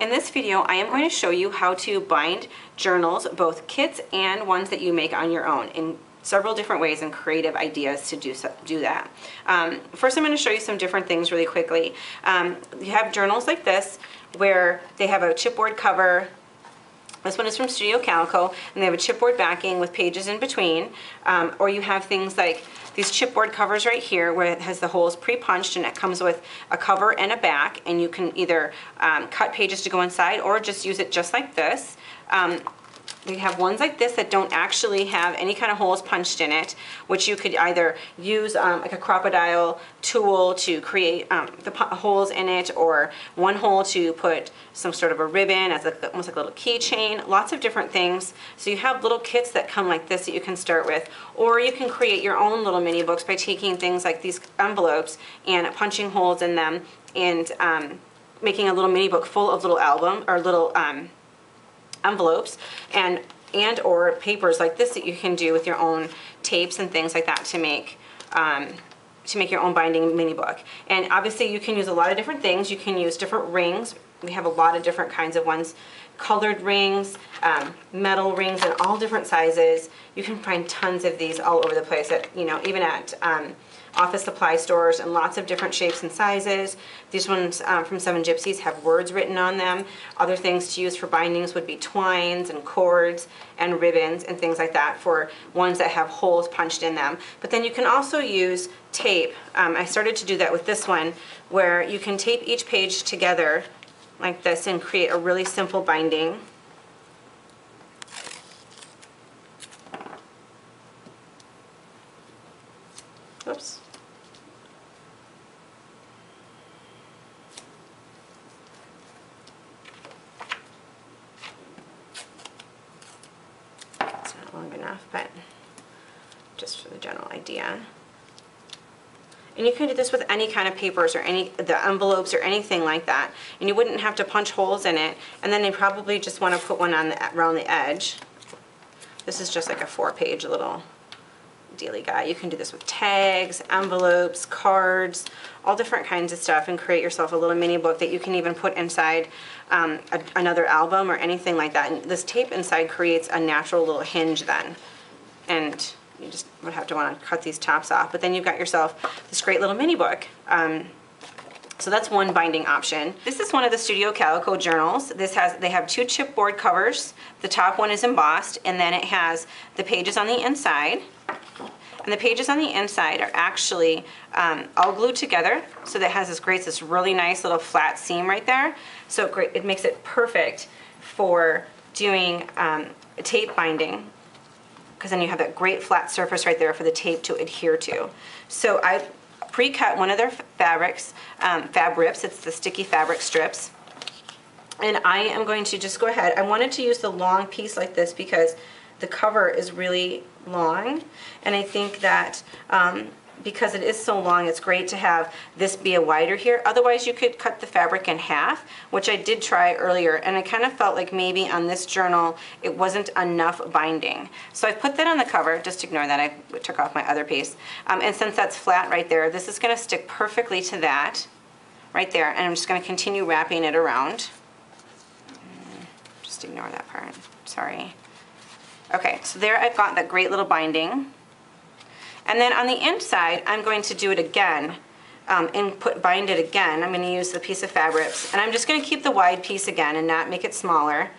In this video, I am going to show you how to bind journals, both kits and ones that you make on your own, in several different ways and creative ideas to do that. First, I'm going to show you some different things really quickly. You have journals like this where they have a chipboard cover. This one is from Studio Calico, and they have a chipboard backing with pages in between. Or you have things like these chipboard covers right here where it has the holes pre-punched and it comes with a cover and a back, and you can either cut pages to go inside or just use it just like this. They have ones like this that don't actually have any kind of holes punched in it, which you could either use like a crocodile tool to create the holes in it, or one hole to put some sort of a ribbon as almost like a little keychain, lots of different things. So you have little kits that come like this that you can start with, or you can create your own little mini books by taking things like these envelopes and punching holes in them and making a little mini book full of little album or little envelopes and or papers like this that you can do with your own tapes and things like that to make your own binding mini book. And obviously you can use a lot of different things. You can use different rings. We have a lot of different kinds of ones, colored rings, metal rings in all different sizes. You can find tons of these all over the place at, even at office supply stores, and lots of different shapes and sizes. These ones from Seven Gypsies have words written on them. Other things to use for bindings would be twines and cords and ribbons and things like that for ones that have holes punched in them. But then you can also use tape. I started to do that with this one, where you can tape each page together like this and create a really simple binding. Oops. It's not long enough, but just for the general idea. And you can do this with any kind of papers or the envelopes or anything like that. And you wouldn't have to punch holes in it. And then you probably just want to put one on around the edge. This is just like a 4-page little dealy guy. You can do this with tags, envelopes, cards, all different kinds of stuff, and create yourself a little mini book that you can even put inside another album or anything like that. And this tape inside creates a natural little hinge then. And you just would have to want to cut these tops off. But then you've got yourself this great little mini book. So that's one binding option. This is one of the Studio Calico journals. They have 2 chipboard covers. The top one is embossed, and then it has the pages on the inside. And the pages on the inside are actually all glued together, so that has this really nice little flat seam right there. So it makes it perfect for doing tape binding, because then you have that great flat surface right there for the tape to adhere to. So I pre-cut one of their fabrics, Fab Rips. It's the sticky fabric strips. And I am going to just go ahead. I wanted to use the long piece like this because the cover is really long, and I think that because it is so long, it's great to have this be a wider here. Otherwise, you could cut the fabric in half, which I did try earlier, and I kind of felt like maybe on this journal it wasn't enough binding. So I put that on the cover. Just ignore that, I took off my other piece. And since that's flat right there, this is going to stick perfectly to that right there, and I'm just going to continue wrapping it around. Just ignore that part, sorry. Okay, so there I've got that great little binding. And then on the inside, I'm going to do it again and bind it again. I'm going to use the piece of fabric, and I'm just going to keep the wide piece again and not make it smaller.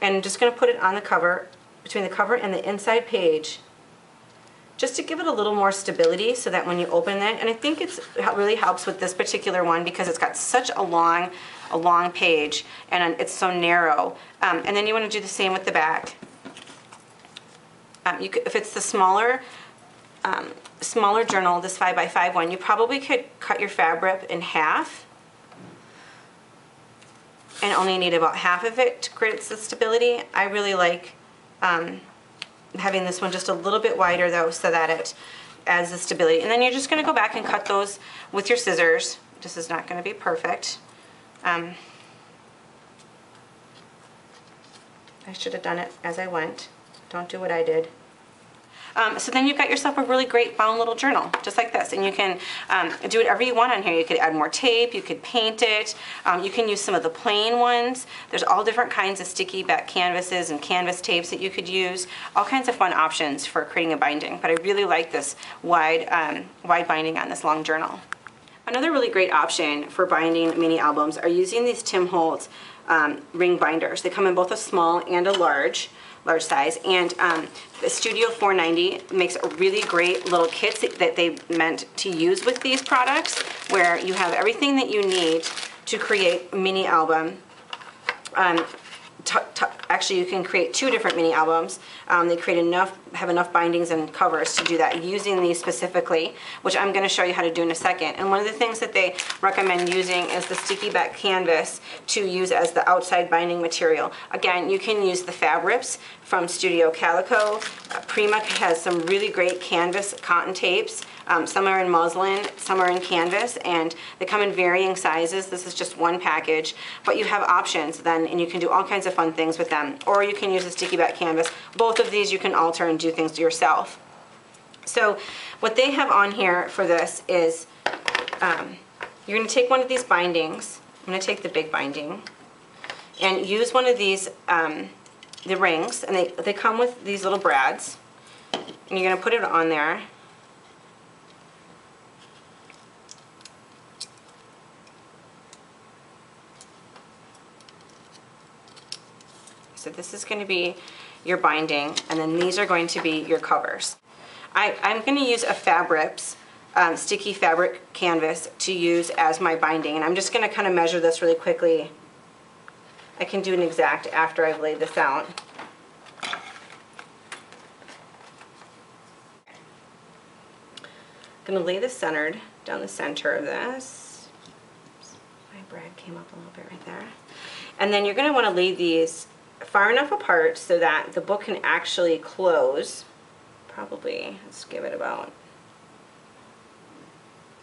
And I'm just going to put it on the cover, between the cover and the inside page, just to give it a little more stability so that when you open it, and I think it really helps with this particular one because it's got such a long page and it's so narrow. And then you want to do the same with the back. If it's the smaller journal, this 5x5 one, you probably could cut your fabric in half and only need about half of it to create the stability. I really like having this one just a little bit wider though, so that it adds the stability. And then you're just going to go back and cut those with your scissors. This is not going to be perfect. I should have done it as I went. Don't do what I did. So then you've got yourself a really great bound little journal, just like this. And you can do whatever you want on here. You could add more tape, you could paint it, you can use some of the plain ones. There's all different kinds of sticky back canvases and canvas tapes that you could use. All kinds of fun options for creating a binding. But I really like this wide binding on this long journal. Another really great option for binding mini albums are using these Tim Holtz ring binders. They come in both a small and a large size, and the Studio 490 makes a really great little kits that they meant to use with these products, where you have everything that you need to create a mini album. Actually, you can create 2 different mini albums. They have enough bindings and covers to do that using these specifically, which I'm going to show you how to do in a second. And one of the things that they recommend using is the sticky back canvas to use as the outside binding material. Again, you can use the fabrics from Studio Calico. Prima has some really great canvas cotton tapes. Some are in muslin, some are in canvas, and they come in varying sizes. This is just one package, but you have options then, and you can do all kinds of fun things with them. Or you can use a sticky back canvas. Both of these you can alter and do things yourself. So what they have on here for this is you're going to take one of these bindings. I'm going to take the big binding and use one of these, the rings, and they come with these little brads, and you're going to put it on there. So this is going to be your binding, and then these are going to be your covers. I'm going to use a Fabrics sticky fabric canvas to use as my binding, and I'm just going to kind of measure this really quickly. I can do an exact after I've laid this out. I'm going to lay this centered down the center of this. Oops, my brad came up a little bit right there. And then you're going to want to lay these far enough apart so that the book can actually close. Probably, let's give it about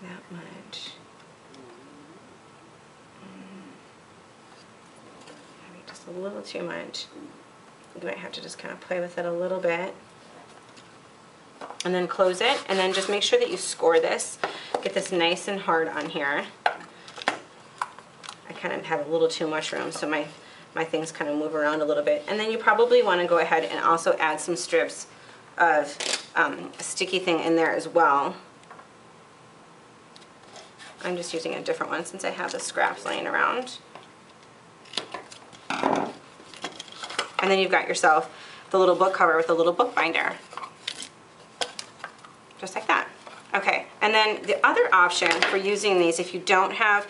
that much. Maybe just a little too much. You might have to just kind of play with it a little bit. And then close it, and then just make sure that you score this. Get this nice and hard on here. I kind of have a little too much room, so my things kind of move around a little bit. And then you probably want to go ahead and also add some strips of sticky thing in there as well. I'm just using a different one since I have the scraps laying around. And then you've got yourself the little book cover with a little book binder. Just like that. Okay, and then the other option for using these, if you don't have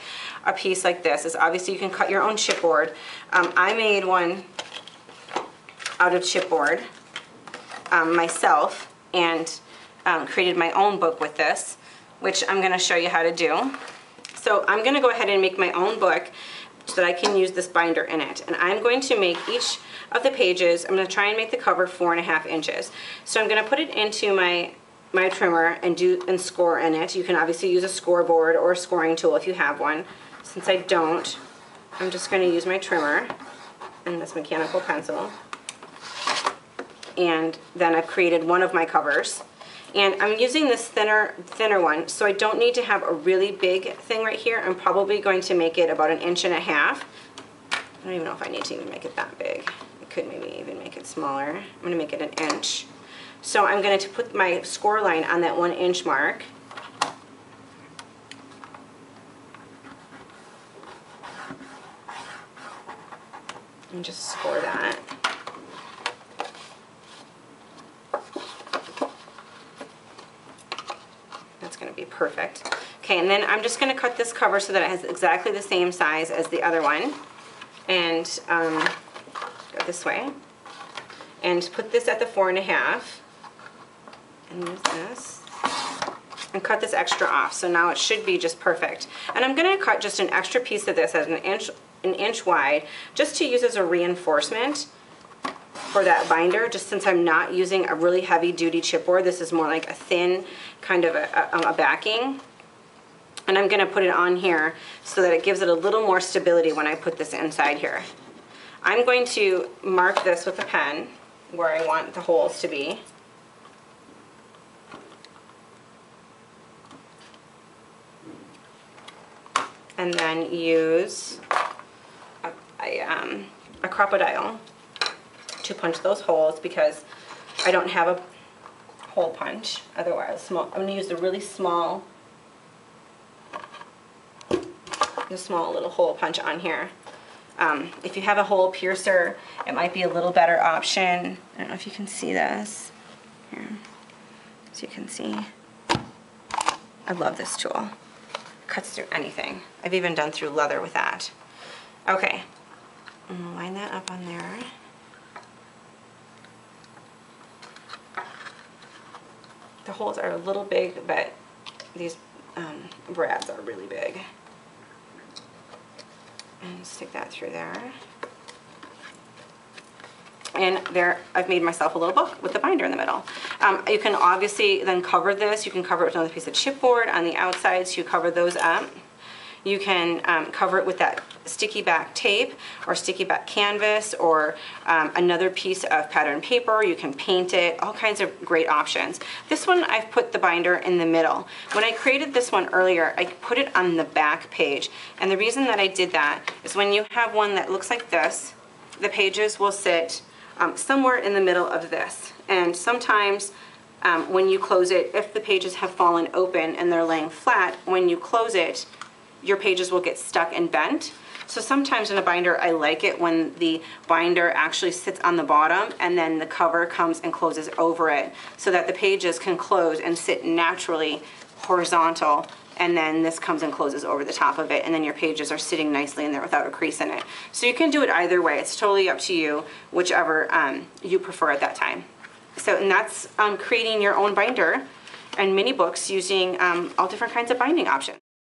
a piece like this, is obviously you can cut your own chipboard. I made one out of chipboard myself, and created my own book with this, which I'm going to show you how to do. So I'm going to go ahead and make my own book so that I can use this binder in it. And I'm going to make each of the pages, I'm going to try and make the cover 4.5 inches. So I'm going to put it into my trimmer and score in it. You can obviously use a scoreboard or a scoring tool if you have one. Since I don't, I'm just going to use my trimmer and this mechanical pencil. And then I've created one of my covers. And I'm using this thinner one, so I don't need to have a really big thing right here. I'm probably going to make it about 1.5 inches. I don't even know if I need to even make it that big. I could maybe even make it smaller. I'm going to make it 1 inch. So I'm going to put my score line on that 1 inch mark. And just score that. That's going to be perfect. Okay, and then I'm just going to cut this cover so that it has exactly the same size as the other one. And go this way. And put this at the 4.5. And use this. And cut this extra off. So now it should be just perfect. And I'm going to cut just an extra piece of this at an inch wide, just to use as a reinforcement for that binder, just since I'm not using a really heavy duty chipboard. This is more like a thin kind of a backing. And I'm going to put it on here so that it gives it a little more stability when I put this inside here. I'm going to mark this with a pen where I want the holes to be. and then use a crocodile to punch those holes because I don't have a hole punch. Otherwise, I'm going to use the really small, little hole punch on here. If you have a hole piercer, it might be a little better option. I don't know if you can see this. Here, as you can see. I love this tool. It cuts through anything. I've even done through leather with that. Okay, I'm gonna line that up on there. The holes are a little big, but these brads are really big. And stick that through there. And there, I've made myself a little book with the binder in the middle. You can obviously then cover this. You can cover it with another piece of chipboard on the outside, so you cover those up. You can cover it with that sticky back tape or sticky back canvas or another piece of pattern paper. You can paint it, all kinds of great options. This one, I've put the binder in the middle. When I created this one earlier, I put it on the back page. And the reason that I did that is when you have one that looks like this, the pages will sit somewhere in the middle of this. And sometimes when you close it, if the pages have fallen open and they're laying flat, when you close it, your pages will get stuck and bent. So sometimes in a binder, I like it when the binder actually sits on the bottom and then the cover comes and closes over it so that the pages can close and sit naturally horizontal, and then this comes and closes over the top of it, and then your pages are sitting nicely in there without a crease in it. So you can do it either way. It's totally up to you, whichever you prefer at that time. So, and that's creating your own binder and mini books using all different kinds of binding options.